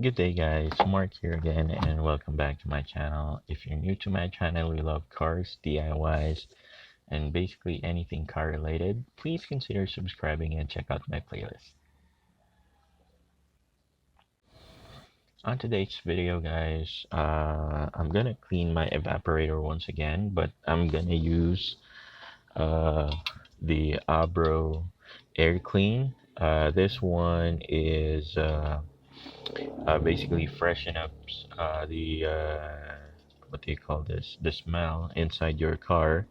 Good day guys, Mark here again and welcome back to my channel. If you're new to my channel, you love cars, DIYs, and basically anything car related, please consider subscribing and check out my playlist. On today's video guys, I'm gonna clean my evaporator once again, but I'm gonna use the Abro Air Clean. This one is basically freshen up the what do you call this, the smell inside your car,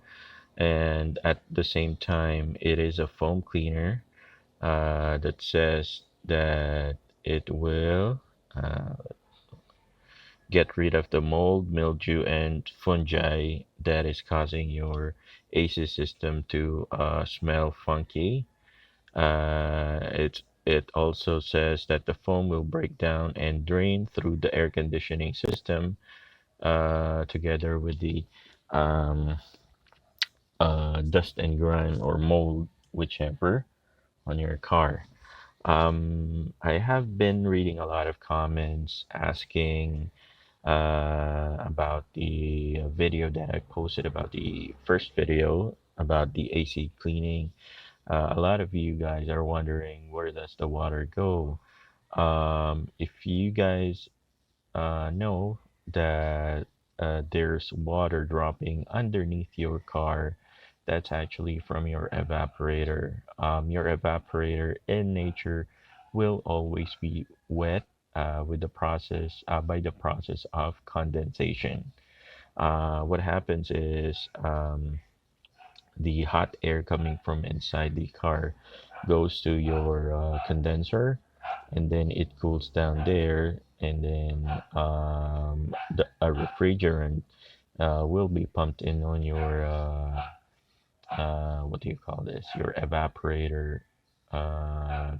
and at the same time it is a foam cleaner that says that it will uh, get rid of the mold, mildew, and fungi that is causing your AC system to smell funky. It also says that the foam will break down and drain through the air conditioning system, together with the um, dust and grime or mold, whichever, on your car. I have been reading a lot of comments asking about the video that I posted about the first video about the AC cleaning. A lot of you guys are wondering, where does the water go? If you guys know that there's water dropping underneath your car, that's actually from your evaporator. Your evaporator in nature will always be wet with the process by the process of condensation. What happens is the hot air coming from inside the car goes to your condenser, and then it cools down there, and then a refrigerant will be pumped in on your what do you call this, your evaporator,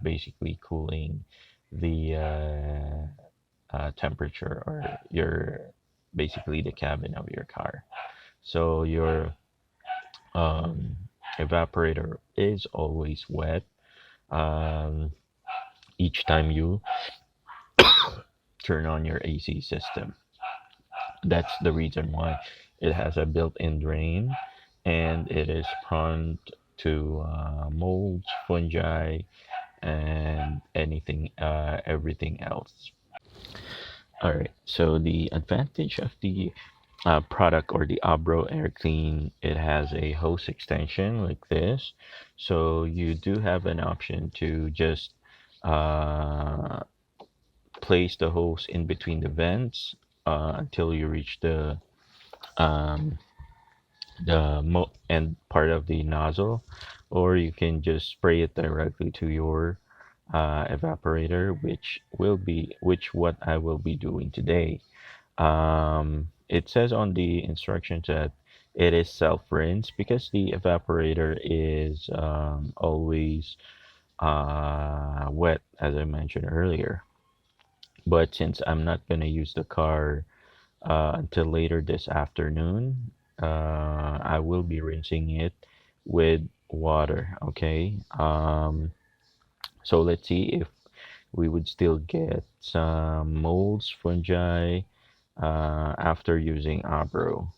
basically cooling the temperature, or your basically the cabin of your car. So your um, evaporator is always wet um, each time you turn on your AC system. That's the reason why it has a built-in drain, and it is prone to molds, fungi, and everything else. All right, so the advantage of the product, or the Abro Air Clean, it has a hose extension like this. So you do have an option to just uh, place the hose in between the vents until you reach um, the end part of the nozzle, or you can just spray it directly to your evaporator, which what I will be doing today. It says on the instructions that it is self-rinse because the evaporator is always wet, as I mentioned earlier. But since I'm not gonna use the car until later this afternoon, I will be rinsing it with water. Okay. So let's see if we would still get some molds, fungi, after using Abro.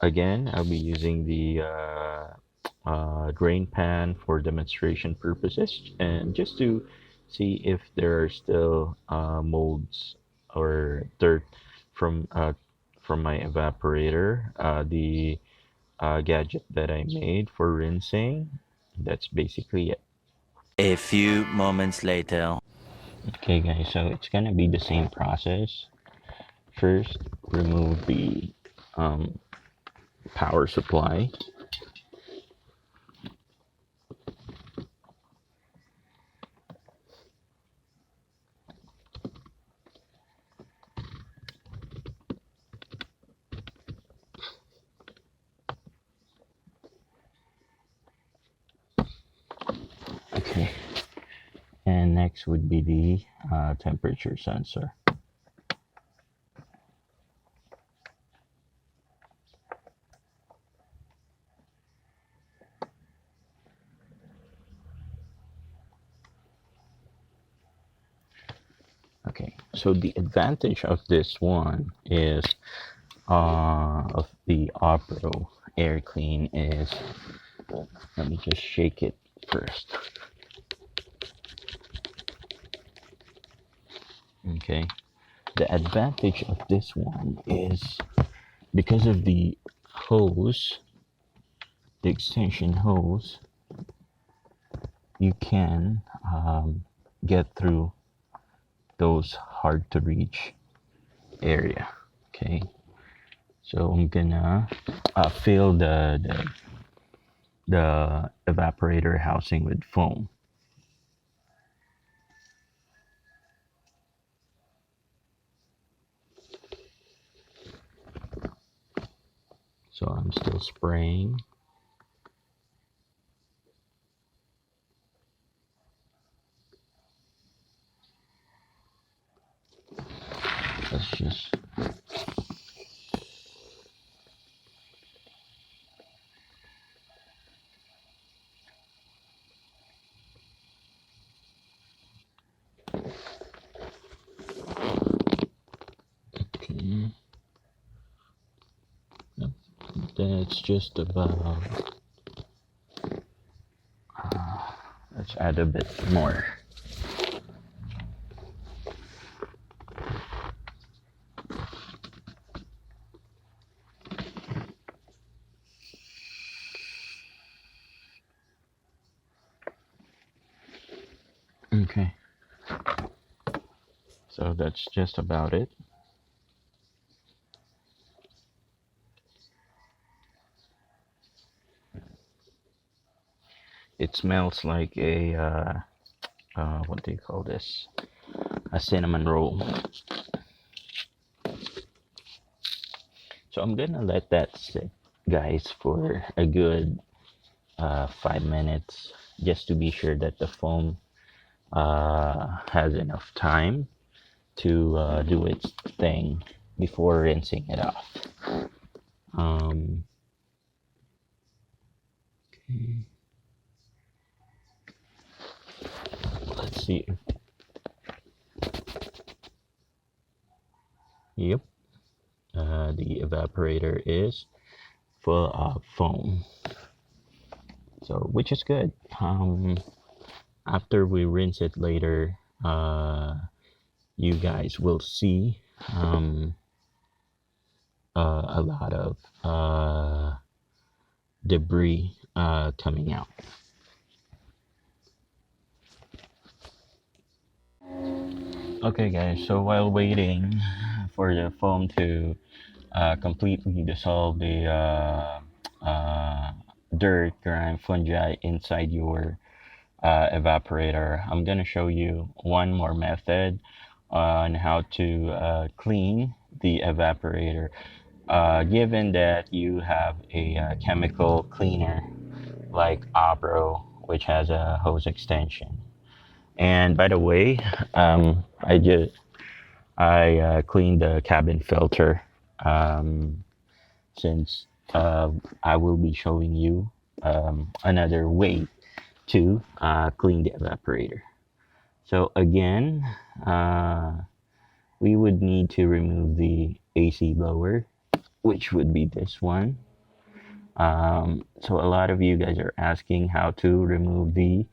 Again, I'll be using the drain pan for demonstration purposes, and just to see if there are still molds or dirt from my evaporator. The gadget that I made for rinsing. That's basically it. A few moments later. Okay, guys, so it's gonna be the same process. First, remove the um, power supply. Okay, and next would be the temperature sensor. Okay, so the advantage of this one is of the Abro Air Clean is, let me just shake it first. Okay, the advantage of this one is because of the hose, the extension hose, you can get through those hard to reach area. Okay, so I'm gonna fill the evaporator housing with foam. So I'm still spraying. Let's just, okay. That's just about, let's add a bit more. Okay, so that's just about it. It smells like a what do you call this? A cinnamon roll. So I'm gonna let that sit, guys, for a good 5 minutes, just to be sure that the foam has enough time to do its thing before rinsing it off. Okay. Let's see. Yep, the evaporator is full of foam, so which is good. After we rinse it later, you guys will see a lot of debris coming out. Okay, guys, so while waiting for the foam to completely dissolve the dirt, grime, fungi inside your evaporator, I'm gonna show you one more method on how to clean the evaporator, given that you have a chemical cleaner like Abro, which has a hose extension. And by the way, I cleaned the cabin filter, since I will be showing you another way to clean the evaporator. So again, we would need to remove the AC blower, which would be this one. So a lot of you guys are asking how to remove the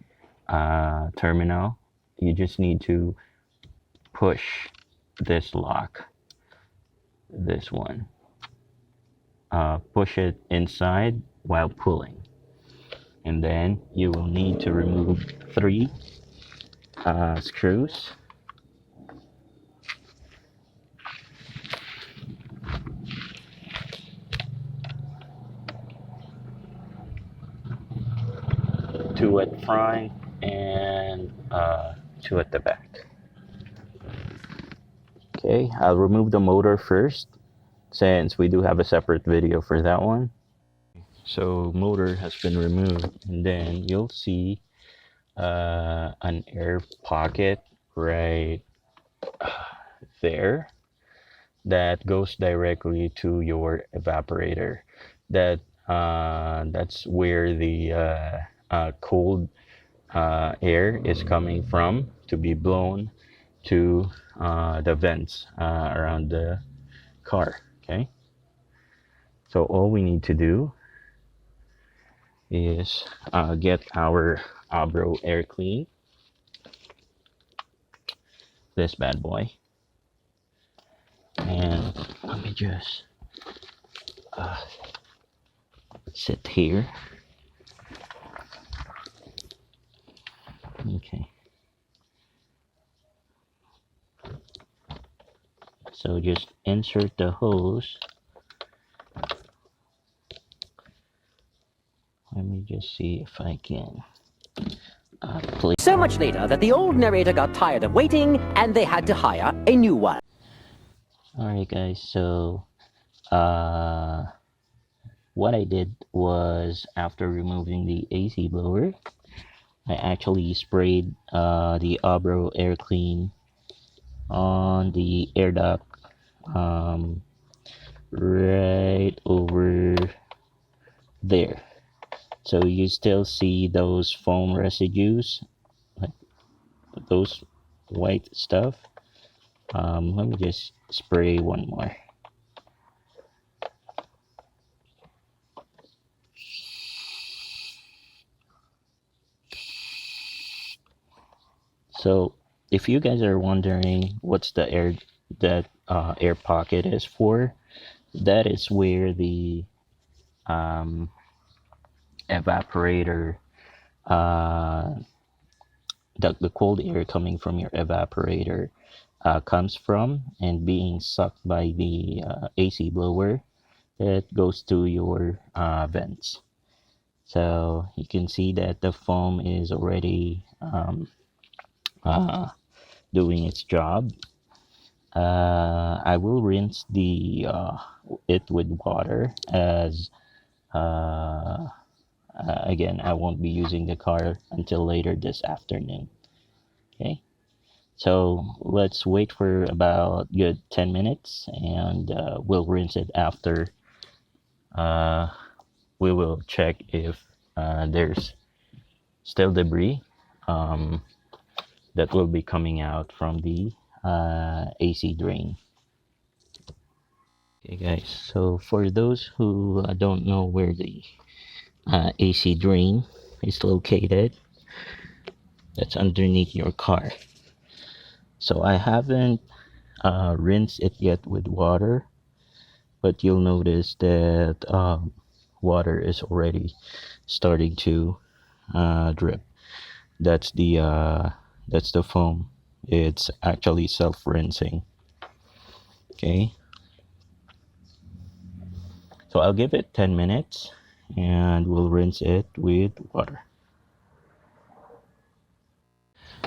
terminal. You just need to push this lock, this one. Push it inside while pulling, and then you will need to remove 3 screws. Two at front and 2 at the back. Okay, I'll remove the motor first, since we do have a separate video for that one. So motor has been removed, and then you'll see an air pocket right there that goes directly to your evaporator. That's where the cold air is coming from to be blown to the vents around the car. Okay, so all we need to do is get our Abro Air Clean, this bad boy, and let me just sit here. Okay, so just insert the hose. Let me just see if I can play. So much later that the old narrator got tired of waiting and they had to hire a new one. Alright guys, so what I did was, after removing the AC blower, I actually sprayed the Abro Air Clean on the air duct, right over there. So you still see those foam residues, like those white stuff. Let me just spray one more. So if you guys are wondering what's the air pocket is for, that is where the evaporator, the cold air coming from your evaporator comes from, and being sucked by the AC blower that goes to your vents. So you can see that the foam is already doing its job. I will rinse it with water, as again, I won't be using the car until later this afternoon. Okay, so let's wait for about good 10 minutes, and we'll rinse it after. We will check if there's still debris that will be coming out from the AC drain. Okay guys, so for those who don't know where the AC drain is located, that's underneath your car. So I haven't rinsed it yet with water, but you'll notice that water is already starting to drip. That's the foam. It's actually self-rinsing. Okay, so I'll give it 10 minutes and we'll rinse it with water.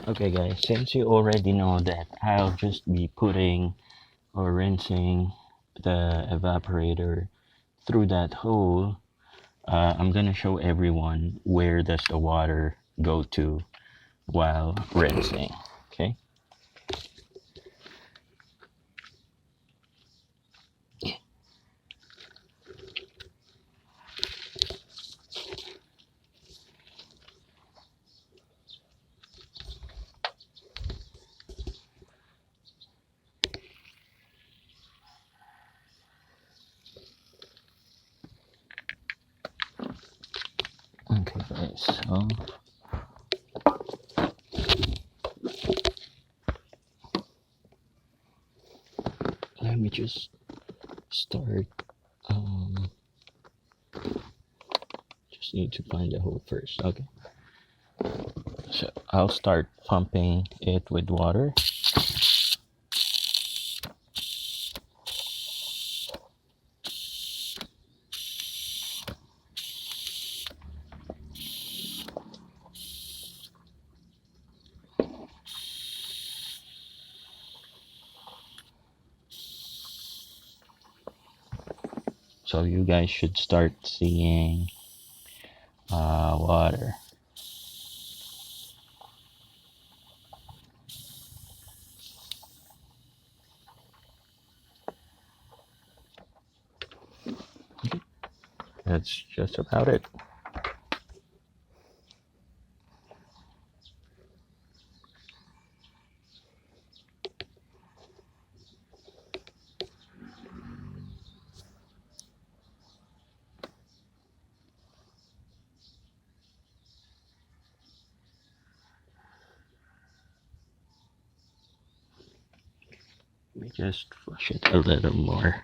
Okay guys, since you already know that I'll just be putting or rinsing the evaporator through that hole, I'm gonna show everyone where does the water go to while rinsing. Okay, okay guys, so let me just start. Just need to find the hole first. Okay, so I'll start pumping it with water. So you guys should start seeing water. That's just about it. Let me just flush it a little more.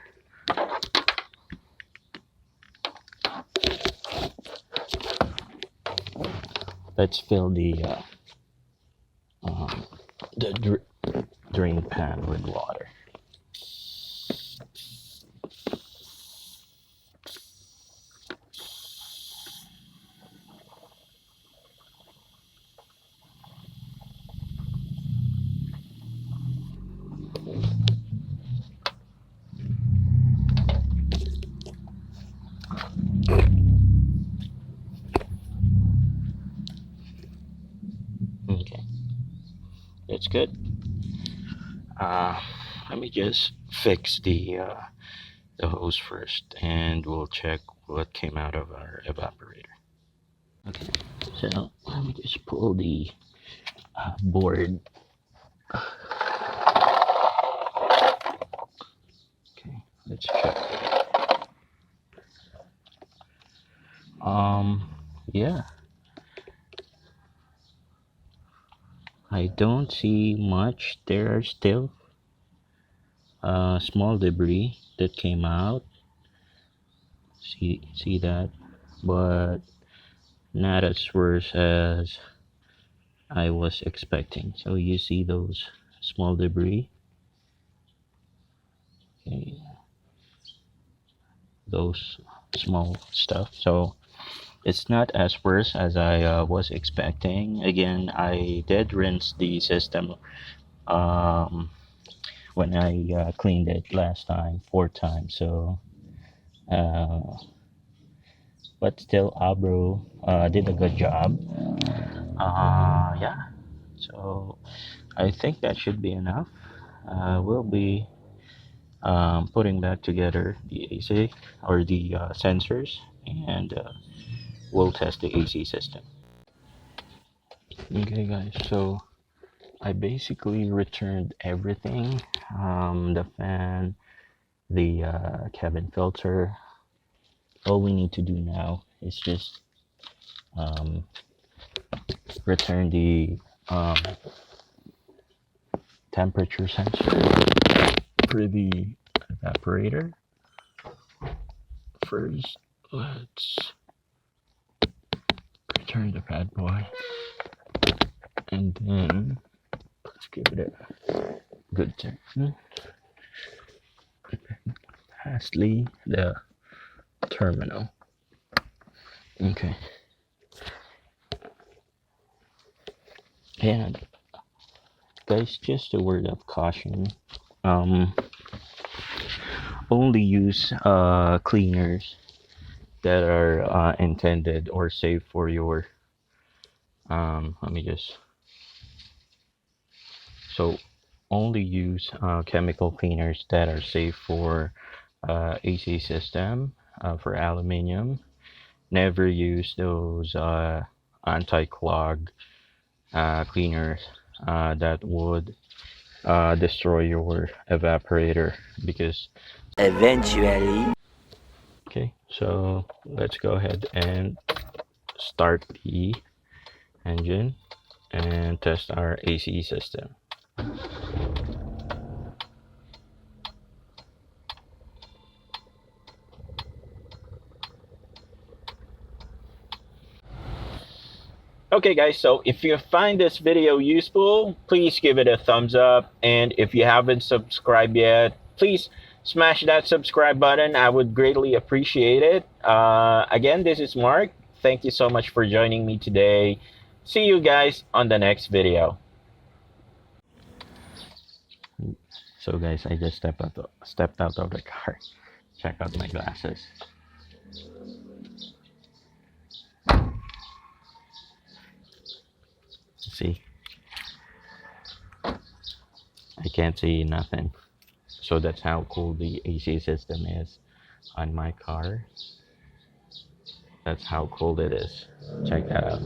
Let's fill um, the drain pan with water. Okay, that's good. Uh, Let me just fix the hose first, and we'll check what came out of our evaporator. Okay, so let me just pull the board. Okay, let's check. Yeah, I don't see much. There are still small debris that came out. See that, but not as worse as I was expecting. So you see those small debris. Okay, those small stuff. So it's not as worse as I was expecting. Again, I did rinse the system um, when I cleaned it last time 4 times. So, but still, Abro did a good job. Yeah. So I think that should be enough. We'll be putting back together the AC or the sensors, and we'll test the AC system. Okay, guys. So I basically returned everything, the fan, the cabin filter. All we need to do now is just um, return the um, temperature sensor for the evaporator. First, let's return the bad boy, and then let's give it a good turn. Lastly, the terminal. Okay. And guys, just a word of caution. Um, Only use cleaners that are intended or safe for your. Let me just. So, only use chemical cleaners that are safe for AC system for aluminium. Never use those anti-clog cleaners that would destroy your evaporator because. Eventually. Okay, so let's go ahead and start the engine and test our AC system. Okay guys, so if you find this video useful, please give it a thumbs up, and if you haven't subscribed yet, please smash that subscribe button. I would greatly appreciate it. Again, this is Mark. Thank you so much for joining me today. See you guys on the next video. So guys, I just stepped out of the car. Check out my glasses. See, I can't see nothing. So that's how cool the AC system is on my car. That's how cool it is. Check that out.